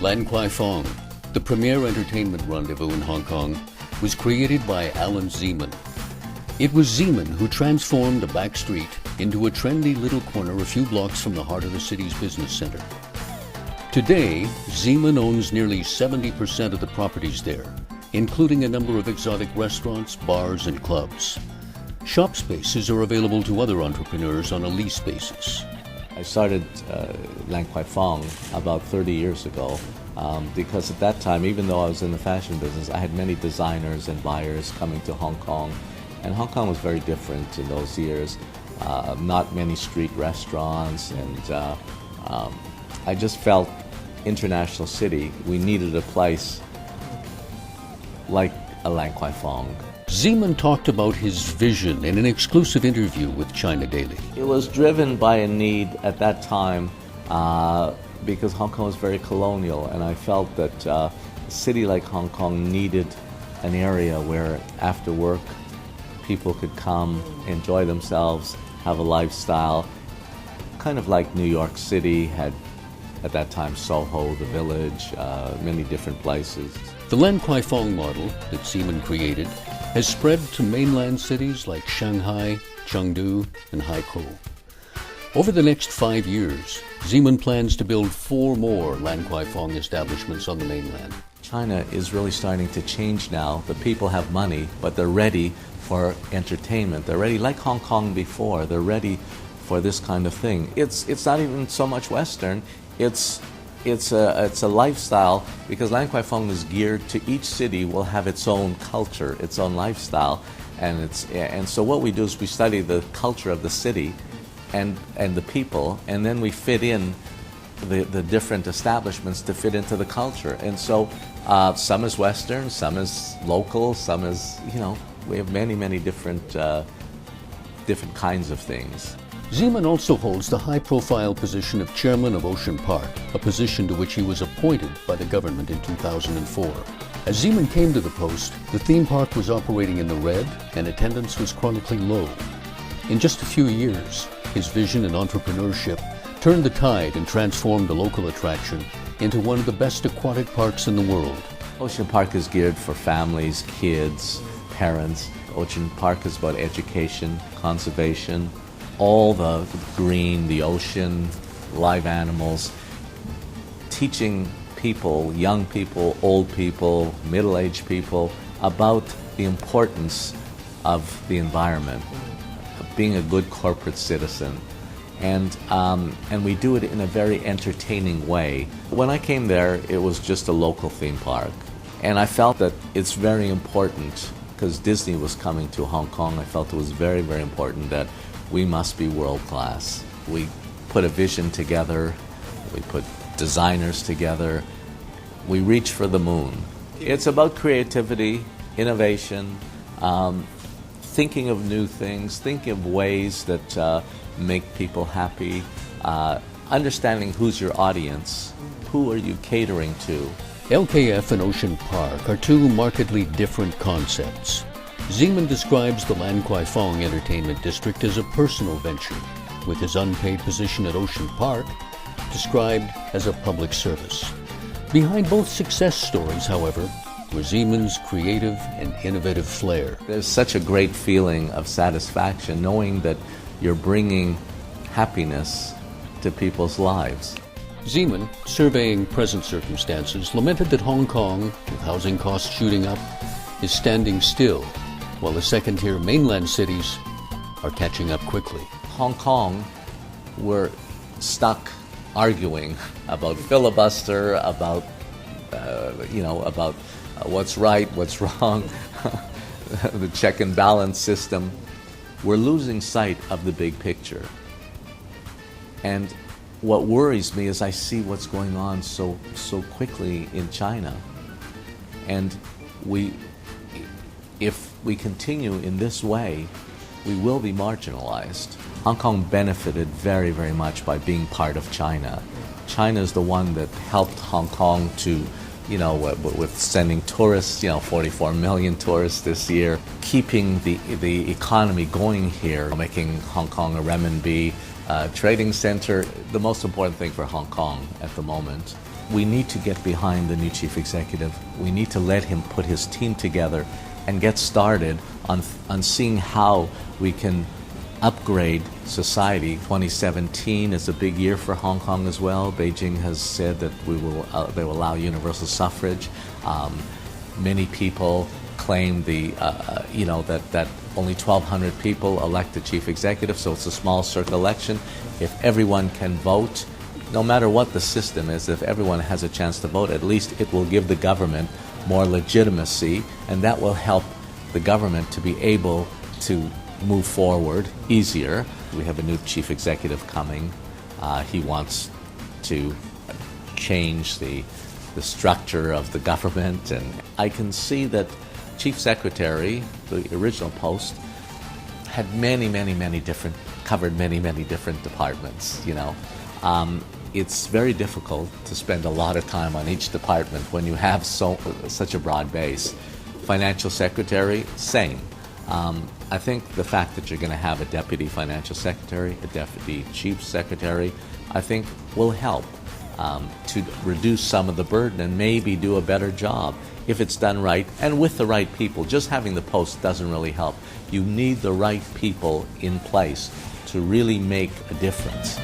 Lan Kwai Fong, the premier entertainment rendezvous in Hong Kong, was created by Alan Zeman. It was Zeman who transformed a back street into a trendy little corner a few blocks from the heart of the city's business center. Today, Zeman owns nearly 70% of the properties there, including a number of exotic restaurants, bars, and clubs. Shop spaces are available to other entrepreneurs on a lease basis. I started Lan Kwai Fong about 30 years ago because at that time, even though I was in the fashion business, I had many designers and buyers coming to Hong Kong. And Hong Kong was very different in those years. Not many street restaurants, and I just felt international city, we needed a place like a Lan Kwai Fong. Zeman talked about his vision in an exclusive interview with China Daily. It was driven by a need at that time because Hong Kong was very colonial, and I felt that a city like Hong Kong needed an area where after work people could come, enjoy themselves, have a lifestyle, kind of like New York City had at that time, Soho, the Village, many different places. The Lan Kwai Fong model that Zeman created has spread to mainland cities like Shanghai, Chengdu, and Haikou. Over the next 5 years, Zeman plans to build 4 more Lan Kwai Fong establishments on the mainland. China is really starting to change now. The people have money, but they're ready for entertainment. They're ready, like Hong Kong before, they're ready for this kind of thing. It's not even so much Western. It's a lifestyle, because Lan Kwai Fong is geared to each city will have its own culture, its own lifestyle, and so what we do is we study the culture of the city and the people, and then we fit in the different establishments to fit into the culture. And so some is Western, some is local, some is, we have many different kinds of things. Zeman also holds the high-profile position of chairman of Ocean Park, a position to which he was appointed by the government in 2004. As Zeman came to the post, the theme park was operating in the red and attendance was chronically low. In just a few years, his vision and entrepreneurship turned the tide and transformed the local attraction into one of the best aquatic parks in the world. Ocean Park is geared for families, kids, parents. Ocean Park is about education, conservation, all the green, the ocean, live animals, teaching people, young people, old people, middle-aged people, about the importance of the environment, being a good corporate citizen. And we do it in a very entertaining way. When I came there, it was just a local theme park. And I felt that it's very important, because Disney was coming to Hong Kong, I felt it was very important that we must be world-class. We put a vision together, we put designers together, we reach for the moon. It's about creativity, innovation, thinking of new things, thinking of ways that make people happy, understanding who's your audience, who are you catering to. LKF and Ocean Park are two markedly different concepts. Zeman describes the Lan Kwai Fong Entertainment District as a personal venture, with his unpaid position at Ocean Park described as a public service. Behind both success stories, however, were Zeman's creative and innovative flair. There's such a great feeling of satisfaction knowing that you're bringing happiness to people's lives. Zeman, surveying present circumstances, lamented that Hong Kong, with housing costs shooting up, is standing still, while the second-tier mainland cities are catching up quickly. Hong Kong, we're stuck arguing about filibuster, about what's right, what's wrong, the check and balance system. We're losing sight of the big picture. And what worries me is I see what's going on so quickly in China. And if we continue in this way, we will be marginalized. Hong Kong benefited very much by being part of China. China is the one that helped Hong Kong to, with sending tourists, 44 million tourists this year, keeping the economy going here, making Hong Kong a renminbi trading center, the most important thing for Hong Kong at the moment. we need to get behind the new chief executive. We need to let him put his team together and get started on seeing how we can upgrade society. 2017 is a big year for Hong Kong as well. Beijing has said that they will allow universal suffrage. Many people claim that only 1,200 people elect the chief executive, so it's a small circle election. If everyone can vote, no matter what the system is, if everyone has a chance to vote, at least it will give the government more legitimacy, and that will help the government to be able to move forward easier. We have a new chief executive coming. He wants to change the structure of the government, and I can see that chief secretary, the original post, had covered many different departments. It's very difficult to spend a lot of time on each department when you have such a broad base. Financial secretary, same. I think the fact that you're going to have a deputy financial secretary, a deputy chief secretary, I think will help to reduce some of the burden and maybe do a better job if it's done right and with the right people. Just having the post doesn't really help. You need the right people in place to really make a difference.